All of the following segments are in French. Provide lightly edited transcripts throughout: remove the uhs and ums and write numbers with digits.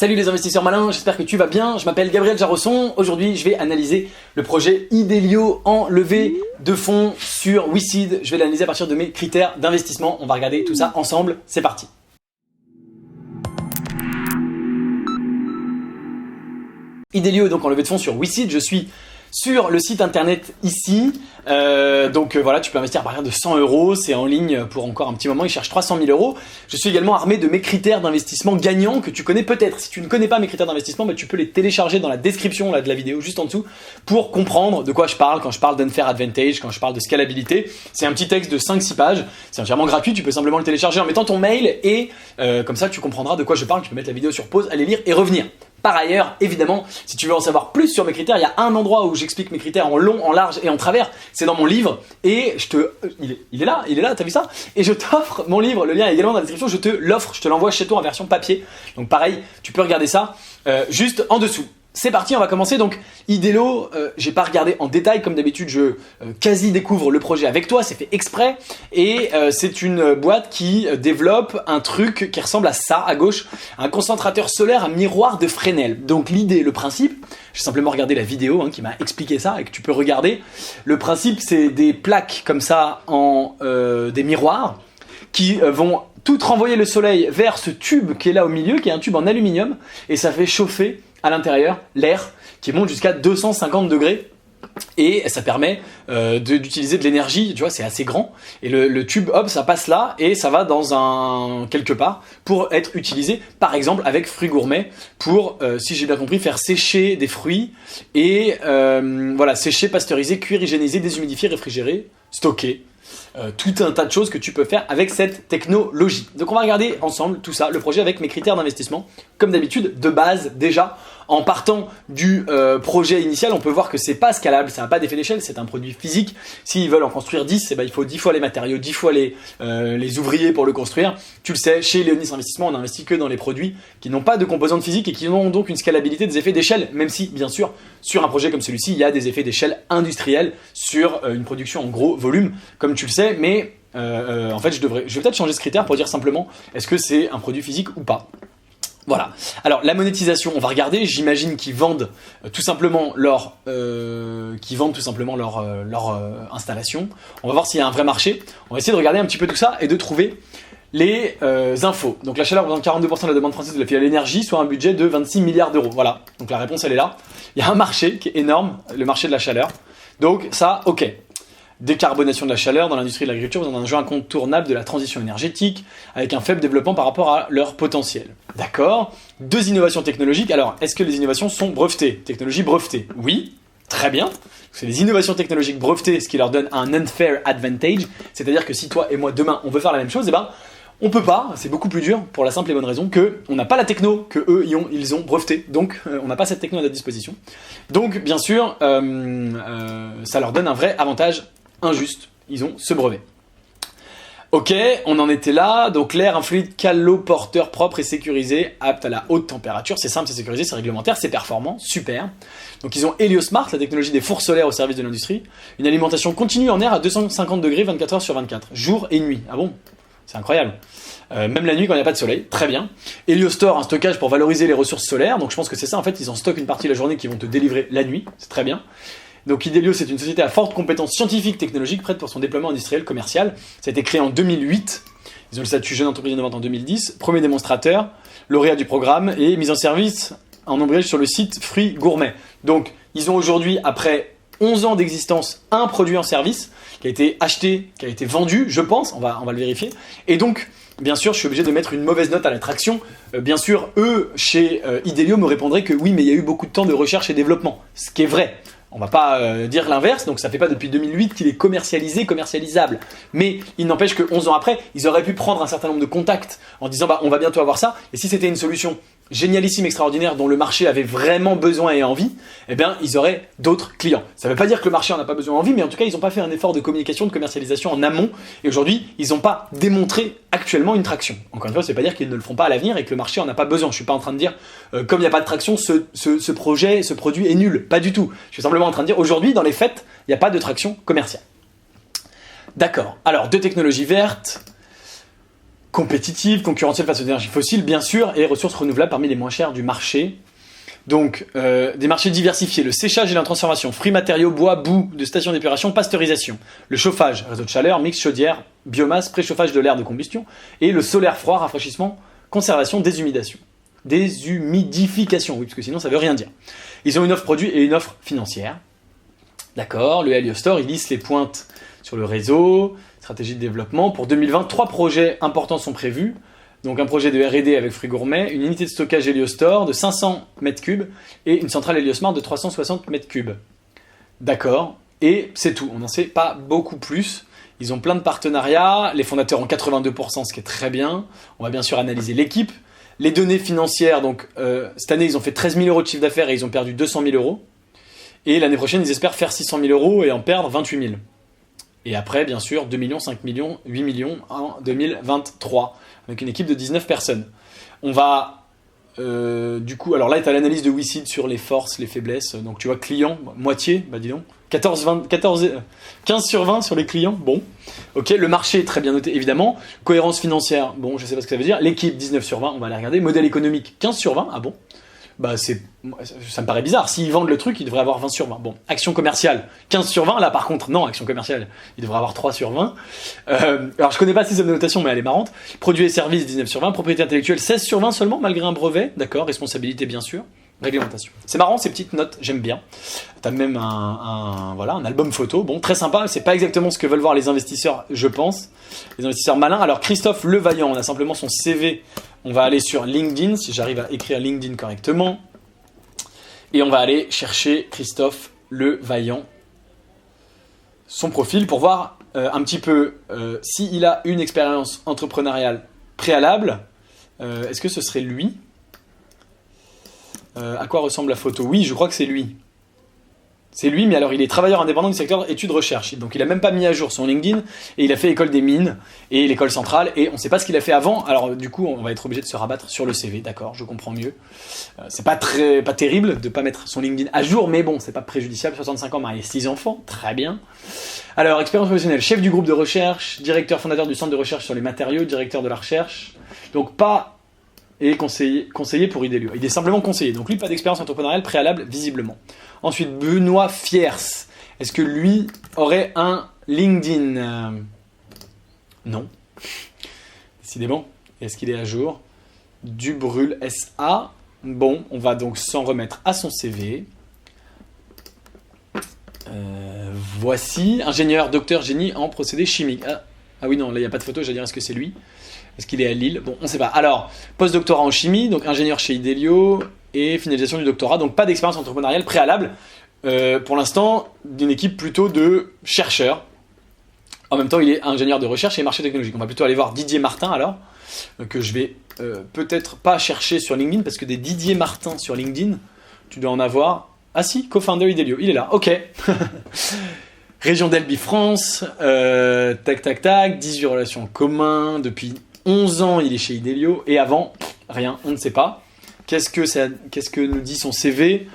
Salut les investisseurs malins, j'espère que tu vas bien. Je m'appelle Gabriel Jarosson. Aujourd'hui, je vais analyser le projet Idelio en levée de fonds sur WeSeed. Je vais l'analyser à partir de mes critères d'investissement. On va regarder tout ça ensemble. C'est parti. Idelio donc en levée de fonds sur WeSeed. Je suis sur le site internet ici. Voilà, tu peux investir à partir de 100 €. C'est en ligne pour encore un petit moment. Ils cherchent 300 000 €. Je suis également armé de mes critères d'investissement gagnants que tu connais peut-être. Si tu ne connais pas mes critères d'investissement, tu peux les télécharger dans la description de la vidéo juste en dessous pour comprendre de quoi je parle quand je parle d'unfair advantage, quand je parle de scalabilité. C'est un petit texte de 5-6 pages. C'est entièrement gratuit. Tu peux simplement le télécharger en mettant ton mail et comme ça tu comprendras de quoi je parle. Tu peux mettre la vidéo sur pause, aller lire et revenir. Par ailleurs, évidemment, si tu veux en savoir plus sur mes critères, il y a un endroit où j'explique mes critères en long, en large et en travers. C'est dans mon livre et il est là, t'as vu ça? Et je t'offre mon livre, le lien est également dans la description, je te l'offre, je te l'envoie chez toi en version papier. Donc pareil, tu peux regarder ça juste en dessous. C'est parti, on va commencer. Donc Idelio, j'ai pas regardé en détail comme d'habitude, je quasi découvre le projet avec toi, c'est fait exprès et c'est une boîte qui développe un truc qui ressemble à ça à gauche, un concentrateur solaire à miroir de Fresnel. Donc l'idée, le principe, j'ai simplement regardé la vidéo qui m'a expliqué ça et que tu peux regarder. Le principe, c'est des plaques comme ça en des miroirs qui vont toutes renvoyer le soleil vers ce tube qui est là au milieu, qui est un tube en aluminium et ça fait chauffer à l'intérieur l'air qui monte jusqu'à 250 degrés et ça permet d'utiliser de l'énergie, tu vois, c'est assez grand et le tube hop ça passe là et ça va dans quelque part pour être utilisé par exemple avec Fruits Gourmet pour si j'ai bien compris faire sécher des fruits et voilà, sécher, pasteuriser, cuire, hygiéniser, déshumidifier, réfrigérer, stocker. Tout un tas de choses que tu peux faire avec cette technologie. Donc on va regarder ensemble tout ça, le projet avec mes critères d'investissement. Comme d'habitude, de base déjà, en partant du projet initial, on peut voir que c'est pas scalable, ça n'a pas d'effet d'échelle, c'est un produit physique. S'ils veulent en construire 10, il faut 10 fois les matériaux, 10 fois les ouvriers pour le construire. Tu le sais, chez Léonis Investissement, on n'investit que dans les produits qui n'ont pas de composantes physiques et qui ont donc une scalabilité des effets d'échelle, même si, bien sûr, sur un projet comme celui-ci, il y a des effets d'échelle industriels sur une production en gros volume, comme tu le sais, mais en fait, je vais peut-être changer ce critère pour dire simplement est-ce que c'est un produit physique ou pas. Voilà. Alors la monétisation, on va regarder. J'imagine qu'ils vendent tout simplement leur installation. On va voir s'il y a un vrai marché. On va essayer de regarder un petit peu tout ça et de trouver les infos. Donc la chaleur représente 42% de la demande française de la filiale énergie, soit un budget de 26 milliards d'euros. Voilà. Donc la réponse elle est là. Il y a un marché qui est énorme, le marché de la chaleur. Donc ça, ok. Décarbonation de la chaleur dans l'industrie de l'agriculture dans un jeu incontournable de la transition énergétique avec un faible développement par rapport à leur potentiel. D'accord. 2 innovations technologiques. Alors, est-ce que les innovations sont brevetées? Technologies brevetées? Oui, très bien. C'est les innovations technologiques brevetées, ce qui leur donne un unfair advantage. C'est-à-dire que si toi et moi, demain, on veut faire la même chose, on peut pas, c'est beaucoup plus dur pour la simple et bonne raison que on n'a pas la techno que eux ils ont breveté, donc on n'a pas cette techno à notre disposition. Donc bien sûr, ça leur donne un vrai avantage injuste, ils ont ce brevet. Ok, on en était là, donc l'air, un fluide caloporteur propre et sécurisé, apte à la haute température, c'est simple, c'est sécurisé, c'est réglementaire, c'est performant, super. Donc ils ont Heliosmart, la technologie des fours solaires au service de l'industrie, une alimentation continue en air à 250 degrés 24 heures sur 24, jour et nuit. Ah bon? C'est incroyable. Même la nuit quand il n'y a pas de soleil, très bien. Heliostore, un stockage pour valoriser les ressources solaires, donc je pense que c'est ça, en fait ils en stockent une partie de la journée qui vont te délivrer la nuit, c'est très bien. Donc Idelio, c'est une société à forte compétence scientifique, technologique, prête pour son déploiement industriel, commercial. Ça a été créé en 2008. Ils ont le statut jeune entreprise innovante en 2010. Premier démonstrateur, lauréat du programme et mise en service en ombrage sur le site Fruits Gourmet. Donc ils ont aujourd'hui, après 11 ans d'existence, un produit en service qui a été acheté, qui a été vendu, je pense, on va le vérifier. Et donc, bien sûr, je suis obligé de mettre une mauvaise note à l'attraction. Bien sûr, eux, chez Idelio, me répondraient que oui, mais il y a eu beaucoup de temps de recherche et développement. Ce qui est vrai. On va pas dire l'inverse, donc ça fait pas depuis 2008 qu'il est commercialisable. Mais il n'empêche que 11 ans après, ils auraient pu prendre un certain nombre de contacts en disant on va bientôt avoir ça, et si c'était une solution génialissime, extraordinaire, dont le marché avait vraiment besoin et envie, eh bien ils auraient d'autres clients. Ça ne veut pas dire que le marché en a pas besoin et envie, mais en tout cas ils n'ont pas fait un effort de communication, de commercialisation en amont, et aujourd'hui ils n'ont pas démontré actuellement une traction. Encore une fois, ça ne veut pas dire qu'ils ne le feront pas à l'avenir et que le marché en a pas besoin. Je suis pas en train de dire comme il n'y a pas de traction, ce projet, ce produit est nul. Pas du tout. Je suis simplement en train de dire aujourd'hui, dans les faits, il n'y a pas de traction commerciale. D'accord. Alors, 2 technologies vertes. compétitive, concurrentielle face aux énergies fossiles, bien sûr, et ressources renouvelables parmi les moins chères du marché. Donc, des marchés diversifiés, le séchage et la transformation, fruits, matériaux, bois, boue, de stations d'épuration, pasteurisation, le chauffage, réseau de chaleur, mix chaudière, biomasse, préchauffage de l'air de combustion, et le solaire froid, rafraîchissement, conservation, déshumidification, oui, parce que sinon ça veut rien dire. Ils ont une offre produit et une offre financière. D'accord, le Heliostore, il lisse les pointes sur le réseau, stratégie de développement. Pour 2020, 3 projets importants sont prévus. Donc un projet de R&D avec fruits gourmets, une unité de stockage Heliostore de 500 m3 et une centrale Heliosmart de 360 m3. D'accord, et c'est tout, on n'en sait pas beaucoup plus. Ils ont plein de partenariats, les fondateurs ont 82%, ce qui est très bien. On va bien sûr analyser l'équipe. Les données financières, donc cette année ils ont fait 13 000 euros de chiffre d'affaires et ils ont perdu 200 000 euros. Et l'année prochaine ils espèrent faire 600 000 euros et en perdre 28 000. Et après, bien sûr, 2 millions, 5 millions, 8 millions en 2023, avec une équipe de 19 personnes. On va, du coup, alors là, tu as l'analyse de WeSeed sur les forces, les faiblesses. Donc, tu vois, clients, moitié, bah dis donc, 15 sur 20 sur les clients, bon. Ok, le marché, très bien noté, évidemment. Cohérence financière, bon, je sais pas ce que ça veut dire. L'équipe, 19 sur 20, on va la regarder. Modèle économique, 15 sur 20, ah bon. Bah ça me paraît bizarre. S'ils vendent le truc, ils devraient avoir 20 sur 20. Bon, action commerciale, 15 sur 20. Là, par contre, non, action commerciale, ils devraient avoir 3 sur 20. Alors, je connais pas le système de notation, mais elle est marrante. Produits et services, 19 sur 20. Propriété intellectuelle, 16 sur 20 seulement, malgré un brevet. D'accord, responsabilité, bien sûr. Réglementation. C'est marrant, ces petites notes, j'aime bien. T'as même un album photo. Bon, très sympa. C'est pas exactement ce que veulent voir les investisseurs, je pense. Les investisseurs malins. Alors, Christophe Levaillant, on a simplement son CV. On va aller sur LinkedIn, si j'arrive à écrire LinkedIn correctement. Et on va aller chercher Christophe Levaillant, son profil, pour voir un petit peu s'il a une expérience entrepreneuriale préalable. Est-ce que ce serait lui ? À quoi ressemble la photo ? Oui, je crois que c'est lui. C'est lui, mais alors il est travailleur indépendant du secteur études-recherche. Donc il a même pas mis à jour son LinkedIn et il a fait école des mines et l'école centrale et on ne sait pas ce qu'il a fait avant. Alors du coup, on va être obligé de se rabattre sur le CV. D'accord, je comprends mieux. C'est pas terrible de pas mettre son LinkedIn à jour, mais bon, c'est pas préjudiciable. 65 ans, marié, 6 enfants, très bien. Alors expérience professionnelle, chef du groupe de recherche, directeur fondateur du centre de recherche sur les matériaux, directeur de la recherche. Donc pas et conseiller pour Idelio. Il est simplement conseiller. Donc lui, pas d'expérience entrepreneuriale préalable, visiblement. Ensuite, Benoît Fiers. Est-ce que lui aurait un LinkedIn ? Non. Décidément. Est-ce qu'il est à jour ? Dubrul SA. Bon, on va donc s'en remettre à son CV. Voici, ingénieur, docteur, génie en procédés chimiques. Ah oui, non, là, il n'y a pas de photo. J'allais dire, est-ce que c'est lui ? Est-ce qu'il est à Lille ? Bon, on ne sait pas. Alors, post-doctorat en chimie, donc ingénieur chez Idelio et finalisation du doctorat. Donc, pas d'expérience entrepreneuriale préalable. Pour l'instant, d'une équipe plutôt de chercheurs. En même temps, il est ingénieur de recherche et marché technologique. On va plutôt aller voir Didier Martin, alors, que je vais peut-être pas chercher sur LinkedIn, parce que des Didier Martin sur LinkedIn, tu dois en avoir. Ah si, co-founder Idelio. Il est là, ok. Région d'Elbe France, tac, 18 relations en commun, depuis 11 ans il est chez Idelio, et avant, rien, on ne sait pas. Qu'est-ce que nous dit son CV ?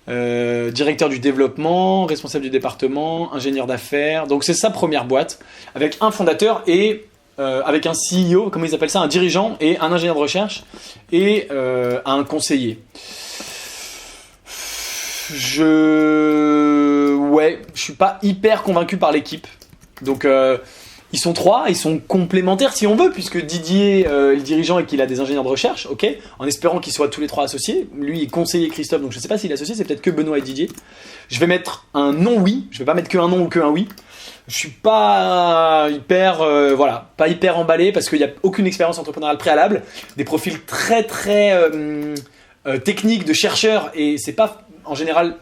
Directeur du développement, responsable du département, ingénieur d'affaires, donc c'est sa première boîte, avec un fondateur et avec un CEO, comment ils appellent ça, un dirigeant et un ingénieur de recherche, et un conseiller. Je suis pas hyper convaincu par l'équipe. Donc ils sont 3, ils sont complémentaires si on veut, puisque Didier est le dirigeant et qu'il a des ingénieurs de recherche, ok, en espérant qu'ils soient tous les 3 associés. Lui est conseiller Christophe, donc je sais pas s'il est associé, c'est peut-être que Benoît et Didier. Je vais mettre un non oui, je vais pas mettre que un non ou que un oui. Je suis pas hyper pas hyper emballé parce qu'il n'y a aucune expérience entrepreneuriale préalable, des profils très techniques de chercheurs, et c'est pas en général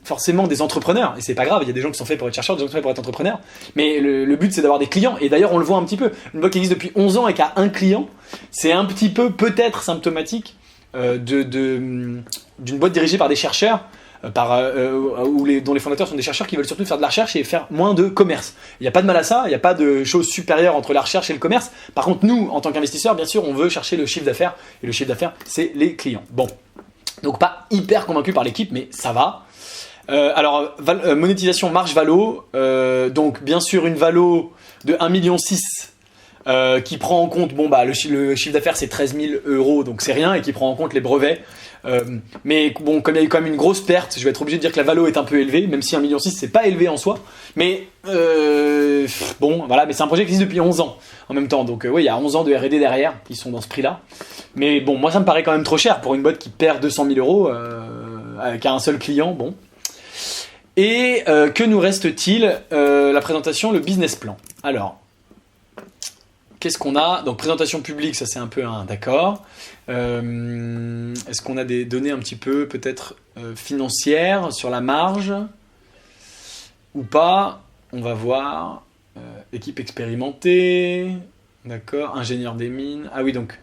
forcément des entrepreneurs, et c'est pas grave, il y a des gens qui sont faits pour être chercheurs, des gens qui sont faits pour être entrepreneurs, mais le but c'est d'avoir des clients, et d'ailleurs on le voit un petit peu, une boîte qui existe depuis 11 ans et qui a un client, c'est un petit peu peut-être symptomatique d'une boîte dirigée par des chercheurs, dont les fondateurs sont des chercheurs qui veulent surtout faire de la recherche et faire moins de commerce. Il n'y a pas de mal à ça, il n'y a pas de chose supérieure entre la recherche et le commerce. Par contre, nous, en tant qu'investisseurs, bien sûr, on veut chercher le chiffre d'affaires, et le chiffre d'affaires, c'est les clients. Bon. Donc pas hyper convaincu par l'équipe, mais ça va. Alors, monétisation marge valo. Donc bien sûr une valo de 1,6 million qui prend en compte, bon bah le chiffre d'affaires c'est 13 000 euros, donc c'est rien, et qui prend en compte les brevets. Mais bon, comme il y a eu quand même une grosse perte, je vais être obligé de dire que la valo est un peu élevée, même si 1,6 million c'est pas élevé en soi. Mais bon, voilà, mais c'est un projet qui existe depuis 11 ans en même temps, donc oui, il y a 11 ans de R&D derrière qui sont dans ce prix-là. Mais bon, moi ça me paraît quand même trop cher pour une boîte qui perd 200 000 euros avec un seul client, bon. Et que nous reste-t-il? La présentation, le business plan. Alors, qu'est-ce qu'on a? Donc présentation publique, ça c'est un peu un d'accord. Est-ce qu'on a des données un petit peu peut-être financières sur la marge ou pas? On va voir. Équipe expérimentée, d'accord. Ingénieur des mines. Ah oui, donc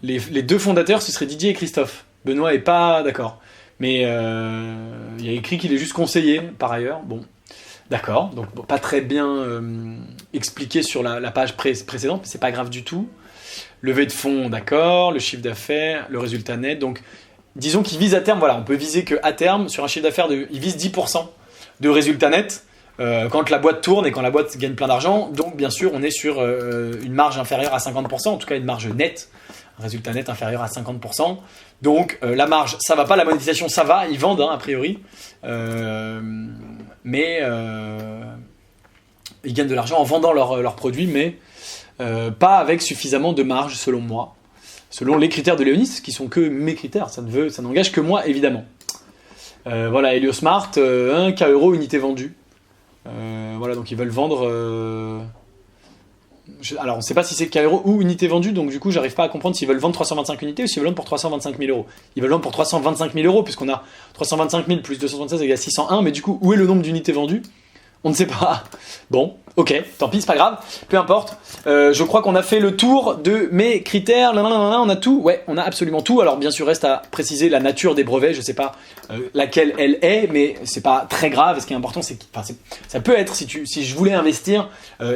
les deux fondateurs, ce serait Didier et Christophe. Benoît est pas d'accord. Mais il y a écrit qu'il est juste conseiller par ailleurs. Bon, d'accord. Donc bon, pas très bien expliqué sur la page précédente, mais c'est pas grave du tout. Levée de fonds, d'accord. Le chiffre d'affaires, le résultat net. Donc disons qu'il vise à terme. Voilà, on peut viser que à terme sur un chiffre d'affaires il vise 10% de résultat net quand la boîte tourne et quand la boîte gagne plein d'argent. Donc bien sûr, on est sur une marge inférieure à 50%, en tout cas une marge nette. Un résultat net inférieur à 50%. Donc la marge, ça va pas, la monétisation, ça va, ils vendent a priori. Mais ils gagnent de l'argent en vendant leurs produits, mais pas avec suffisamment de marge selon moi. Selon les critères de Léonis, qui sont que mes critères, ça n'engage que moi évidemment. Voilà, Heliosmart, 1K € unité vendue. Voilà, donc ils veulent vendre... Alors, on ne sait pas si c'est K € ou unité vendue, donc du coup, j'arrive pas à comprendre s'ils veulent vendre 325 unités ou s'ils veulent vendre pour 325 000 euros. Ils veulent vendre pour 325 000 euros, puisqu'on a 325 000 plus 276 égale 601, mais du coup, où est le nombre d'unités vendues? On ne sait pas. Bon, ok, tant pis, c'est pas grave, peu importe. Je crois qu'on a fait le tour de mes critères. On a tout. Ouais, on a absolument tout. Alors bien sûr, reste à préciser la nature des brevets. Je sais pas laquelle elle est, mais c'est pas très grave. Ce qui est important, c'est que ça peut être si je voulais investir.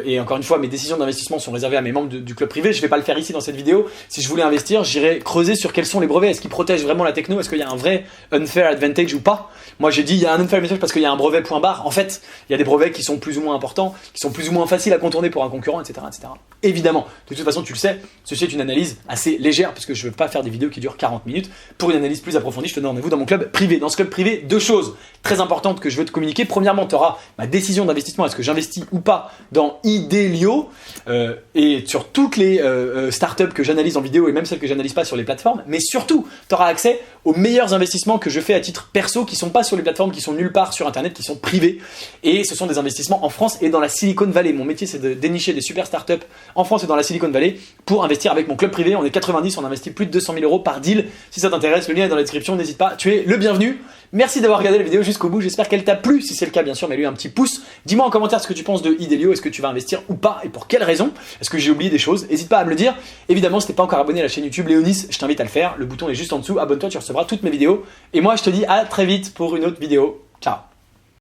Et encore une fois, mes décisions d'investissement sont réservées à mes membres du club privé. Je vais pas le faire ici dans cette vidéo. Si je voulais investir, j'irais creuser sur quels sont les brevets. Est-ce qu'ils protègent vraiment la techno? Est-ce qu'il y a un vrai unfair advantage ou pas? Moi, j'ai dit il y a un unfair advantage parce qu'il y a un brevet point barre. En fait, il y a des brevets qui sont plus ou moins importants, qui sont plus ou moins faciles à contourner pour un concurrent, etc., etc. Évidemment, de toute façon, tu le sais, ceci est une analyse assez légère, parce que je ne veux pas faire des vidéos qui durent 40 minutes. Pour une analyse plus approfondie, je te donne rendez-vous dans mon club privé. Dans ce club privé, deux choses très importantes que je veux te communiquer. Premièrement, tu auras ma décision d'investissement, est-ce que j'investis ou pas dans Idelio, et sur toutes les startups que j'analyse en vidéo, et même celles que j'analyse pas sur les plateformes. Mais surtout, tu auras accès aux meilleurs investissements que je fais à titre perso, qui sont pas sur les plateformes, qui sont nulle part sur Internet, qui sont privés. Et ce sont des investissements en France et dans la Silicon Valley. Mon métier, c'est de dénicher des super startups en France et dans la Silicon Valley pour investir avec mon club privé. On est 90, on investit plus de 200 000 € par deal. Si ça t'intéresse, le lien est dans la description. N'hésite pas, tu es le bienvenu. Merci d'avoir regardé la vidéo jusqu'au bout. J'espère qu'elle t'a plu. Si c'est le cas, bien sûr, mets-lui un petit pouce. Dis-moi en commentaire ce que tu penses de Idelio. Est-ce que tu vas investir ou pas et pour quelles raisons? Est-ce que j'ai oublié des choses? N'hésite pas à me le dire. Évidemment, si t'es pas encore abonné à la chaîne YouTube Léonis, je t'invite à le faire. Le bouton est juste en dessous. Abonne-toi, tu recevras toutes mes vidéos. Et moi, je te dis à très vite pour une autre vidéo. Ciao.